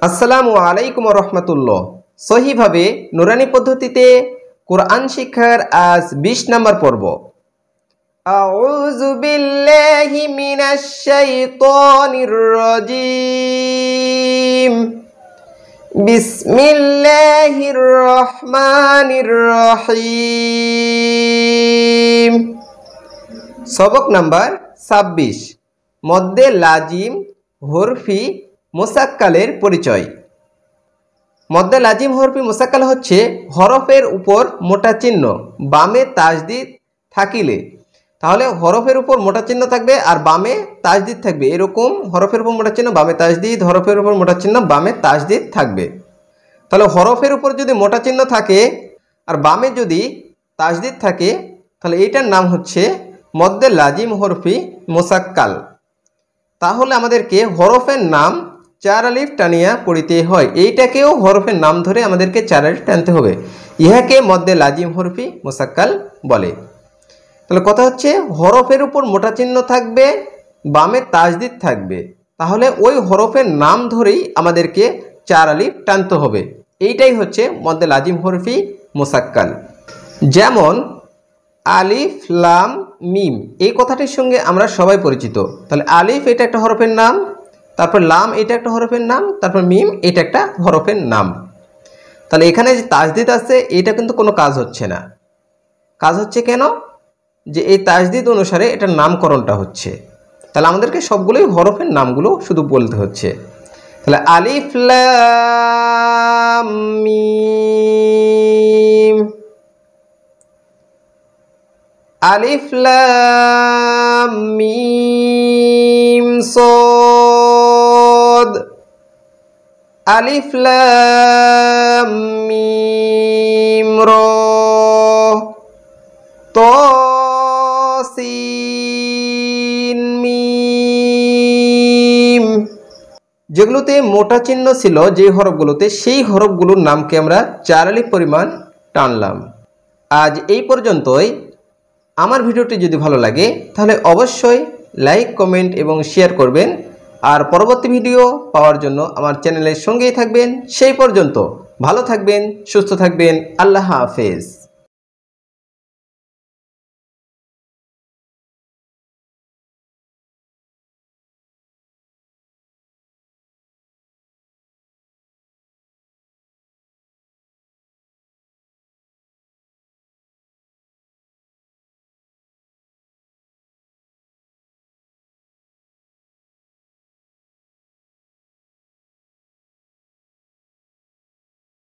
আসসালামু আলাইকুম রহমতুল্লাহ। সহিভাবে নুরানি পদ্ধতিতে কোরআন শিক্ষার আজ ২০ নম্বর পর্ব। আউযু বিল্লাহি মিনাশ শাইতানির রাজীম। বিসমিল্লাহির রহমানির রহিম। সবক নাম্বার ২৬, মদ্দে লাজিম হরফি মুসাক্কালের পরিচয়। মদ্দে লাজিম হরফি মুসাক্কাল হচ্ছে হরফের উপর মোটা চিহ্ন বামে তাজদিদ থাকিলে, তাহলে হরফের উপর মোটা চিহ্ন থাকবে আর বামে তাজদিদ থাকবে। এরকম হরফের উপর মোটা চিহ্ন বামে তাজদিদ, হরফের উপর মোটা চিহ্ন বামে তাজদিদ থাকবে। তাহলে হরফের উপর যদি মোটা চিহ্ন থাকে আর বামে যদি তাজদিদ থাকে, তাহলে এইটার নাম হচ্ছে মদ্দে লাজিম হরফি মুসাক্কাল। তাহলে আমাদেরকে হরফের নাম ৪ আলিফ টানিয়া পড়িতে হয়। এইটাকেও হরফের নাম ধরে আমাদেরকে ৪ আলিফ টানতে হবে। ইহাকে মদ্দে লাজিম হরফি মুসাক্কাল বলে। তাহলে কথা হচ্ছে হরফের উপর মোটা চিহ্ন থাকবে, বামে তাজদিদ থাকবে, তাহলে ওই হরফের নাম ধরেই আমাদেরকে ৪ আলিফ টানতে হবে। এইটাই হচ্ছে মদ্দে লাজিম হরফি মুসাক্কাল। যেমন আলিফ লাম মিম, এই কথাটির সঙ্গে আমরা সবাই পরিচিত। তাহলে আলিফ এটা একটা হরফের নাম, তারপর লাম এটা একটা হরফের নাম, তারপর মিম এটা একটা হরফের নাম। তাহলে এখানে যে তাজদিদ আছে এটা কিন্তু কোনো কাজ হচ্ছে না। কাজ হচ্ছে কেন? যে এই তাজদিদ অনুসারে এটার নামকরণটা হচ্ছে। তাহলে আমাদেরকে সবগুলোই হরফের নামগুলো শুধু বলতে হচ্ছে। তাহলে আলিফ লাম মিম, আলিফ লাম মিম সাদ, আলিফ লাম মিম রা, ত সিন মিম। যেগুলোতে মোটা চিহ্ন ছিল, যে হরফগুলোতে, সেই হরফগুলোর নামকে আমরা ৪ আলিফ পরিমাণ টানলাম। আজ এই পর্যন্তই। আমার ভিডিওটি যদি ভালো লাগে তাহলে অবশ্যই লাইক, কমেন্ট এবং শেয়ার করবেন। আর পরবর্তী ভিডিও পাওয়ার জন্য আমার চ্যানেলের সঙ্গেই থাকবেন। সেই পর্যন্ত ভালো থাকবেন, সুস্থ থাকবেন। আল্লাহ হাফেজ।